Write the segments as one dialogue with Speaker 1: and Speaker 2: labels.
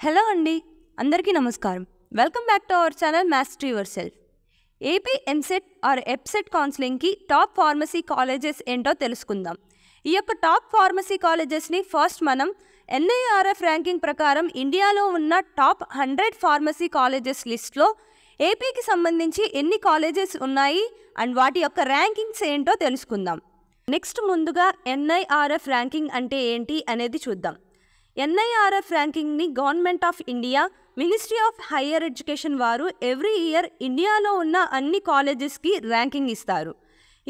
Speaker 1: Hello అండి, అందరికీ నమస్కారం. Welcome back to our channel master yourself. AP EAMCET or EAPCET కౌన్సిలింగ్కి top pharmacy colleges ఏంటో తెలుసుకుందాం. ఈ యొక్క టాప్ ఫార్మసీ కాలేజెస్ని ఫస్ట్ మనం ఎన్ఐఆర్ఎఫ్ ర్యాంకింగ్ ప్రకారం ఇండియాలో ఉన్న టాప్ 100 ఫార్మసీ కాలేజెస్ లిస్ట్లో ఏపీకి సంబంధించి ఎన్ని కాలేజెస్ ఉన్నాయి అండ్ వాటి యొక్క ర్యాంకింగ్స్ ఏంటో తెలుసుకుందాం. నెక్స్ట్ ముందుగా ఎన్ఐఆర్ఎఫ్ ర్యాంకింగ్ అంటే ఏంటి అనేది చూద్దాం. ఎన్ఐఆర్ఎఫ్ ర్యాంకింగ్ని government of India, ministry of higher education వారు ఎవ్రీ ఇయర్ ఇండియాలో ఉన్న అన్ని కాలేజెస్కి ర్యాంకింగ్ ఇస్తారు.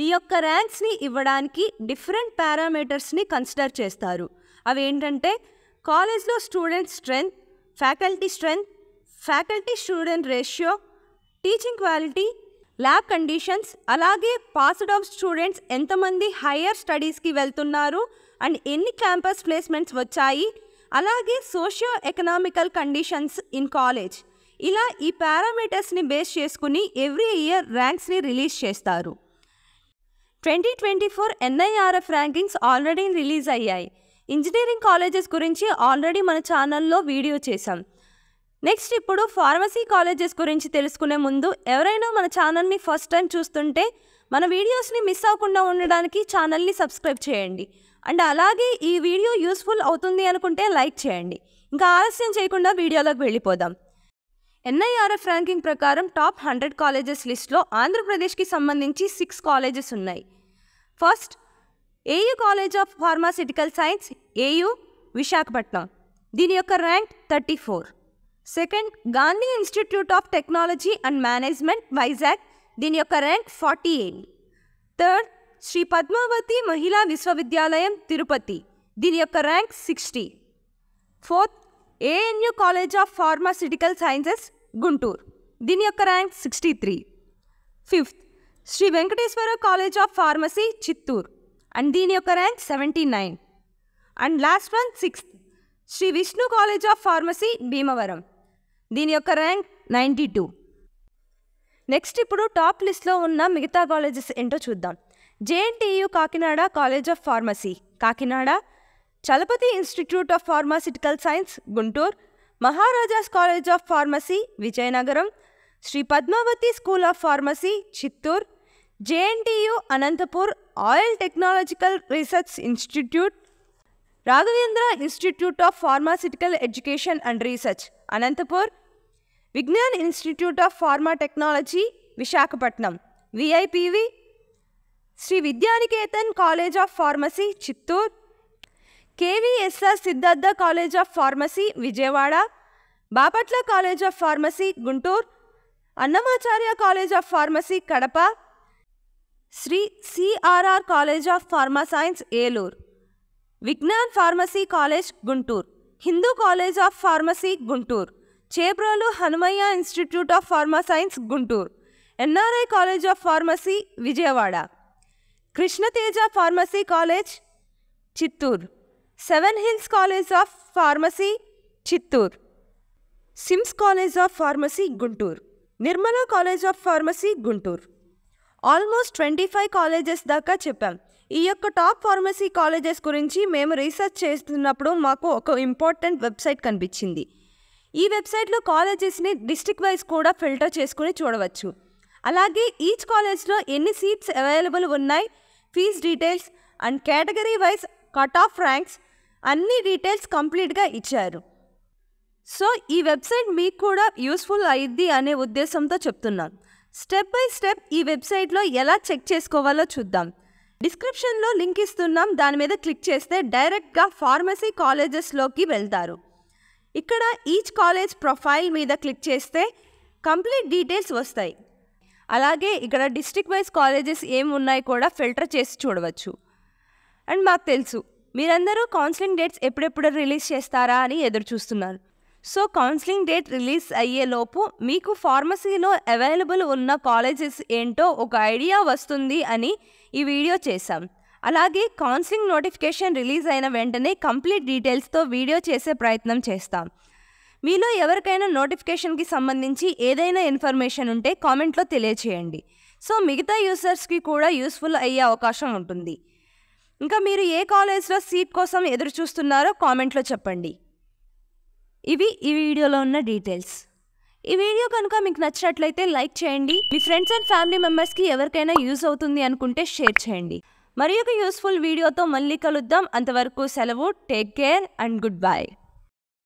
Speaker 1: ఈ యొక్క ర్యాంక్స్ని ఇవ్వడానికి డిఫరెంట్ పారామీటర్స్ని కన్సిడర్ చేస్తారు. అవి ఏంటంటే కాలేజ్లో student strength, faculty student ratio, teaching quality, lab conditions, అలాగే పాస్డ్ అవుట్ స్టూడెంట్స్ ఎంతమంది హయ్యర్ స్టడీస్కి వెళ్తున్నారు అండ్ ఎన్ని క్యాంపస్ ప్లేస్మెంట్స్ వచ్చాయి, అలాగే socio economical conditions in college. ఇలా ఈ పారామీటర్స్ని బేస్ చేసుకుని ఎవ్రీ ఇయర్ ర్యాంక్స్ని రిలీజ్ చేస్తారు. 2024 ఎన్ఐఆర్ఎఫ్ ర్యాంకింగ్స్ ఆల్రెడీ రిలీజ్ అయ్యాయి. ఇంజనీరింగ్ కాలేజెస్ గురించి ఆల్రెడీ మన ఛానల్లో వీడియో చేశాం. నెక్స్ట్ ఇప్పుడు ఫార్మసీ కాలేజెస్ గురించి తెలుసుకునే ముందు ఎవరైనా మన ఛానల్ని ఫస్ట్ టైం చూస్తుంటే మన వీడియోస్ని మిస్ అవ్వకుండా ఉండడానికి ఛానల్ని సబ్స్క్రైబ్ చేయండి. అండ్ అలాగే ఈ వీడియో యూస్ఫుల్ అవుతుంది అనుకుంటే లైక్ చేయండి. ఇంకా ఆలస్యం చేయకుండా వీడియోలోకి వెళ్ళిపోదాం. ఎన్ఐఆర్ఎఫ్ ర్యాంకింగ్ ప్రకారం టాప్ 100 కాలేజెస్ లిస్ట్లో ఆంధ్రప్రదేశ్కి సంబంధించి 6 కాలేజెస్ ఉన్నాయి. First AU college of pharmaceutical science, AU, Visakhapatnam. దీని యొక్క rank 34. Second Gandhi institute of technology and management, Vizag. దీని యొక్క ర్యాంక్ 48. థర్డ్ శ్రీ పద్మావతి మహిళా విశ్వవిద్యాలయం, తిరుపతి. దీని యొక్క rank 60. Fourth ANU college of pharmaceutical sciences, Guntur. దీని యొక్క rank 63. Fifth Shri Venkateswara college of pharmacy, Chittoor. And దీని యొక్క rank 79. And last one 6th Shri Vishnu college of pharmacy, Bhimavaram. దీని యొక్క ర్యాంక్ 92. నెక్స్ట్ ఇప్పుడు టాప్ లిస్ట్లో ఉన్న మిగతా కాలేజెస్ ఏంటో చూద్దాం. JNTU Kakinada college of pharmacy, Kakinada. Chalapathi institute of pharmaceutical science, Guntur. Maharajas college of pharmacy, Vizianagaram. Sri Padmavathi school of pharmacy, Chittoor. JNTU Anantapur oil technological research institute. Raghavendra institute of pharmaceutical education and research, Anantapur. Vignan institute of pharma technology, Visakhapatnam, VIPV. Sri Vidyanikethan college of pharmacy, Chittoor. KVSR Siddhartha college of pharmacy, Vijayawada. Bapatla college of pharmacy, Guntur. Annamacharya college of pharmacy, Kadapa. Shri CRR college of pharma science, Eluru. Vignan pharmacy college, Guntur. Hindu college of pharmacy, Guntur. Chebrolu Hanumaiah institute of pharma science, Guntur. NRI college of pharmacy, Vijayawada. Krishnateja pharmacy college, Chittoor. Seven hills college of pharmacy, Chittoor. SIMS college of pharmacy, Guntur. Nirmala college of pharmacy, Guntur. Almost 25 colleges దాకా చెప్పాం. ఈ యొక్క top pharmacy colleges గురించి మేము research చేస్తున్నప్పుడు మాకు ఒక important website కనిపించింది. ఈ వెబ్సైట్లో కాలేజెస్ని డిస్ట్రిక్ట్ వైజ్ కూడా ఫిల్టర్ చేసుకుని చూడవచ్చు. అలాగే ఈచ్ కాలేజ్లో ఎన్ని సీట్స్ అవైలబుల్ ఉన్నాయి, fees details and category wise cut off ranks అన్ని డీటెయిల్స్ కంప్లీట్గా ఇచ్చారు. సో ఈ వెబ్సైట్ మీకు కూడా యూస్ఫుల్ అయ్యిద్ది అనే ఉద్దేశంతో చెప్తున్నాను. స్టెప్ బై స్టెప్ ఈ వెబ్సైట్లో ఎలా చెక్ చేసుకోవాలో చూద్దాం. డిస్క్రిప్షన్లో లింక్ ఇస్తున్నాం, దాని మీద క్లిక్ చేస్తే డైరెక్ట్గా ఫార్మసీ కాలేజెస్లోకి వెళ్తారు. ఇక్కడ ఈచ్ కాలేజ్ ప్రొఫైల్ మీద క్లిక్ చేస్తే కంప్లీట్ డీటెయిల్స్ వస్తాయి. అలాగే ఇక్కడ డిస్ట్రిక్ట్ వైజ్ కాలేజెస్ ఏమి ఉన్నాయి కూడా ఫిల్టర్ చేసి చూడవచ్చు. అండ్ మాకు తెలుసు మీరందరూ కౌన్సిలింగ్ డేట్స్ ఎప్పుడెప్పుడు రిలీజ్ చేస్తారా అని ఎదురు చూస్తున్నారు. సో కౌన్సిలింగ్ డేట్ రిలీజ్ అయ్యేలోపు మీకు ఫార్మసీలో అవైలబుల్ ఉన్న కాలేజెస్ ఏంటో ఒక ఐడియా వస్తుంది అని ఈ వీడియో చేశాం. అలాగే కౌన్సిలింగ్ నోటిఫికేషన్ రిలీజ్ అయిన వెంటనే కంప్లీట్ డీటెయిల్స్తో వీడియో చేసే ప్రయత్నం చేస్తాం. మీలో ఎవరికైనా నోటిఫికేషన్కి సంబంధించి ఏదైనా ఇన్ఫర్మేషన్ ఉంటే కామెంట్లో తెలియచేయండి. సో మిగతా యూజర్స్కి కూడా యూస్ఫుల్ అయ్యే అవకాశం ఉంటుంది. ఇంకా మీరు ఏ కాలేజ్లో సీట్ కోసం ఎదురు చూస్తున్నారో కామెంట్లో చెప్పండి. ఇవి ఈ వీడియోలో ఉన్న డీటెయిల్స్. ఈ వీడియో కనుక మీకు నచ్చినట్లయితే లైక్ చేయండి. మీ ఫ్రెండ్స్ అండ్ ఫ్యామిలీ మెంబర్స్కి ఎవరికైనా యూజ్ అవుతుంది అనుకుంటే షేర్ చేయండి. మరి ఒక యూస్ఫుల్ వీడియోతో మళ్ళీ కలుద్దాం. అంతవరకు సెలవు. Take care and good bye.